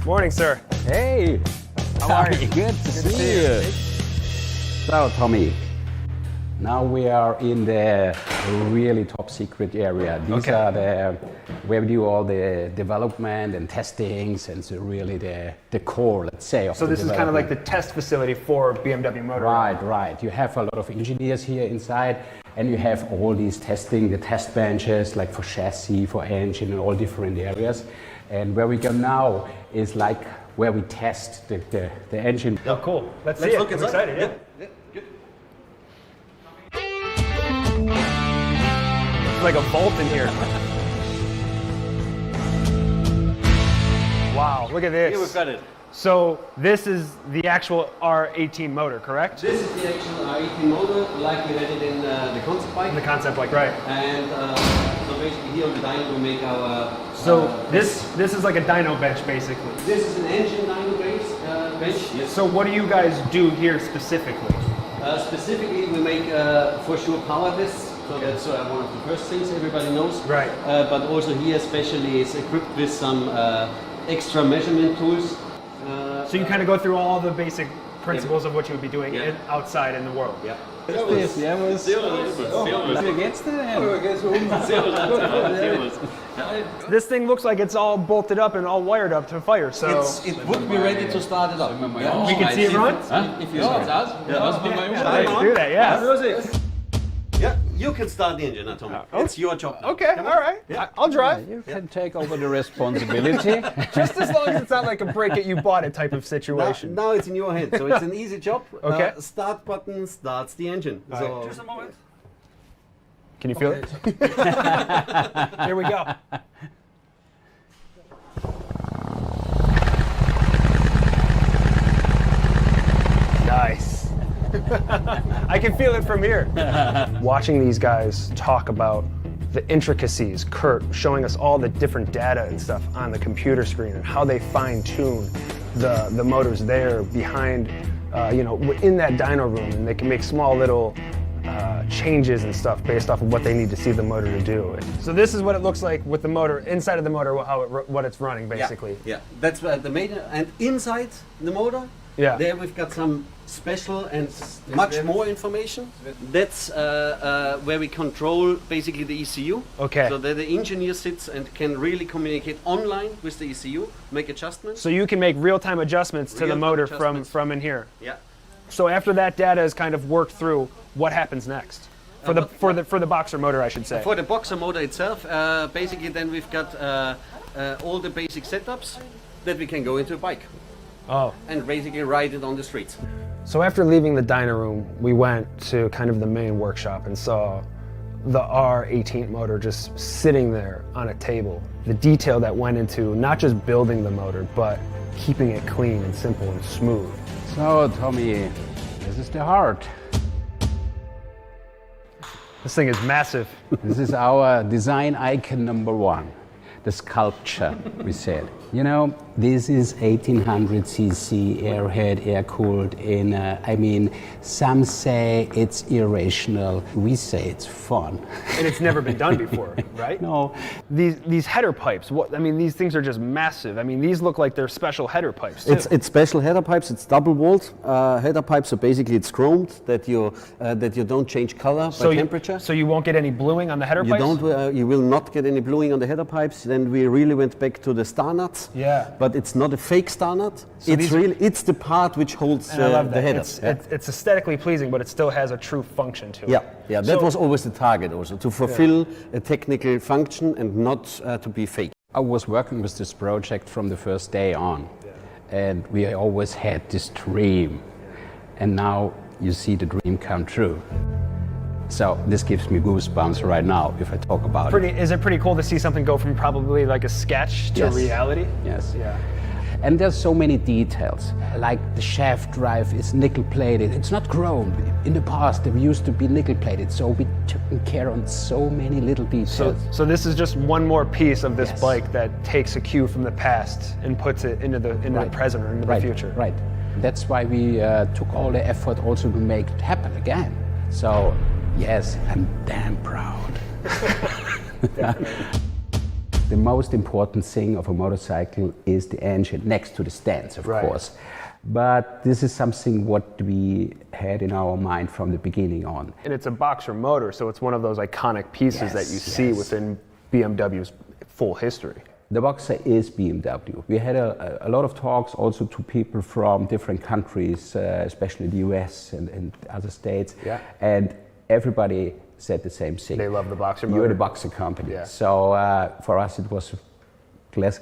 Morning, sir. Hey, How are you? Good to see you. So, Tommy, now we are in the really top secret area. These are the where we do all the development and testings, and so really the core, let's say. Of So this is kind of like the test facility for BMW motor. Right. You have a lot of engineers here inside, and you have all these testing, the test benches, like for chassis, for engine, and all different areas. And where we go now is like where we test the engine. Oh, cool. Let's see it. look I'm inside. excited, yeah. Good. It's like a vault in here. Wow, look at this. Here we've got it. So this is the actual R18 motor, correct? This is the actual R18 motor, like we had it in the concept bike. The concept, like, right. And so basically here on the dyno we make our... So this is like a dyno bench, basically. This is an engine dyno base bench. Yes. So what do you guys do here specifically? Specifically we make for sure power tests. So that's one of the first things everybody knows. Right. But also here especially is equipped with some extra measurement tools. So you kind of go through all the basic principles of what you would be doing outside in the world. Yeah. Servus. Wie geht's dir? This thing looks like it's all bolted up and all wired up to fire, so... It would be ready to start it up. We can see it run? If you start it out. Let's do that, yeah. Yeah, you can start the engine, Tommy. It's your job now. Okay, all right. I'll drive. You can take over the responsibility. Just as long as it's not like a break it, you bought it type of situation. Now it's in your hand, so it's an easy job. Okay. Start button starts the engine. So Just a moment. Can you feel it? Here we go. Nice. I can feel it from here. Watching these guys talk about the intricacies, Kurt showing us all the different data and stuff on the computer screen and how they fine-tune the motors there behind, in that dyno room, and they can make small little changes and stuff based off of what they need to see the motor to do. So this is what it looks like with the motor, inside of the motor, what it's running basically. Yeah, that's the main, and inside the motor, there we've got some special and much more information. That's where we control basically the ECU. Okay. So that the engineer sits and can really communicate online with the ECU, make adjustments. So you can make real-time adjustments to the Real-time motor adjustments. from in here. Yeah. So after that data is kind of worked through, what happens next? For the boxer motor, I should say. For the boxer motor itself, basically then we've got all the basic setups that we can go into a bike. Oh. And basically ride it on the streets. So after leaving the dyno room, we went to kind of the main workshop and saw the R18 motor just sitting there on a table. The detail that went into not just building the motor, but keeping it clean and simple and smooth. So, Tommy, this is the heart. This thing is massive. This is our design icon #1, the sculpture, we said. You know, this is 1800cc airhead, air-cooled in, some say it's irrational, we say it's fun. And it's never been done before, right? No. These header pipes, these things are just massive. These look like they're special header pipes too. It's special header pipes. It's double-walled header pipes. So basically, it's chromed that you don't change color by temperature. So you won't get any bluing on the header pipes. You will not get any bluing on the header pipes. Then we really went back to the star nuts. Yeah. But it's not a fake star nut. So it's the part which holds I love that. the header. It's aesthetically pleasing, but it still has a true function to it. Yeah. That was always the target, also to fulfill a technical function and not to be fake. I was working with this project from the first day on, and we always had this dream, and now you see the dream come true. So this gives me goosebumps right now if I talk about it. Is it pretty cool to see something go from probably like a sketch to reality? Yes. Yeah. And there's so many details, like the shaft drive is nickel plated. It's not chrome. In the past, they used to be nickel plated, so we took care on so many little details. So this is just one more piece of this bike that takes a cue from the past and puts it into the present or into the future. Right. That's why we took all the effort also to make it happen again. So yes, I'm damn proud. The most important thing of a motorcycle is the engine, next to the stands, of course. But this is something what we had in our mind from the beginning on. And it's a Boxer motor, so it's one of those iconic pieces that you see within BMW's full history. The Boxer is BMW. We had a lot of talks also to people from different countries, especially the US and other states. Yeah. And everybody said the same thing. They love the Boxer motor. You're the Boxer company. Yeah. So for us it was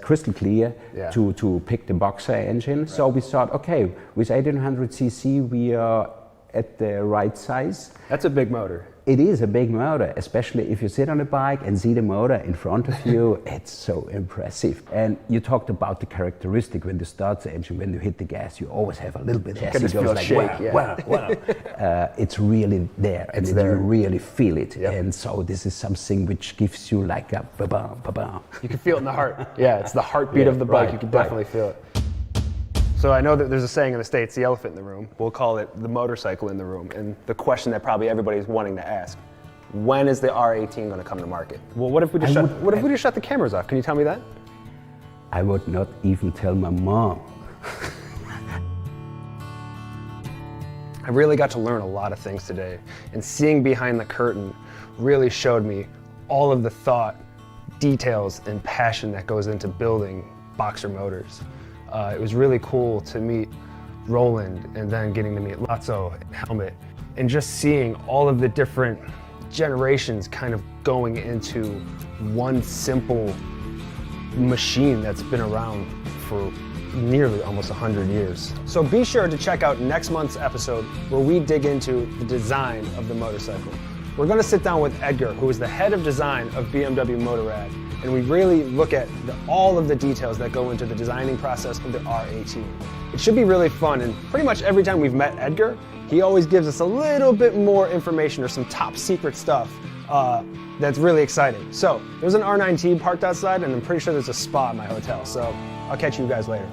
crystal clear to pick the Boxer engine. Right. So we thought, okay, with 1800cc we are at the right size. That's a big motor. It is a big motor, especially if you sit on a bike and see the motor in front of you. It's so impressive. And you talked about the characteristic when you start the engine, when you hit the gas, you always have a little bit as it goes like, shake, wow. It's really there, and you really feel it. Yep. And so this is something which gives you like a ba-bam, ba-bam. You can feel it in the heart. Yeah, it's the heartbeat of the bike. You can definitely feel it. So I know that there's a saying in the States, the elephant in the room. We'll call it the motorcycle in the room. And the question that probably everybody's wanting to ask, when is the R18 going to come to market? Well, what if we just shut the cameras off? Can you tell me that? I would not even tell my mom. I really got to learn a lot of things today. And seeing behind the curtain really showed me all of the thought, details, and passion that goes into building Boxer motors. It was really cool to meet Roland and then getting to meet Lotso and Helmut and just seeing all of the different generations kind of going into one simple machine that's been around for nearly almost 100 years. So be sure to check out next month's episode where we dig into the design of the motorcycle. We're going to sit down with Edgar, who is the head of design of BMW Motorrad, and we really look at all of the details that go into the designing process of the R18. It should be really fun, and pretty much every time we've met Edgar, he always gives us a little bit more information or some top secret stuff that's really exciting. So there's an R9T parked outside, and I'm pretty sure there's a spa at my hotel, so I'll catch you guys later.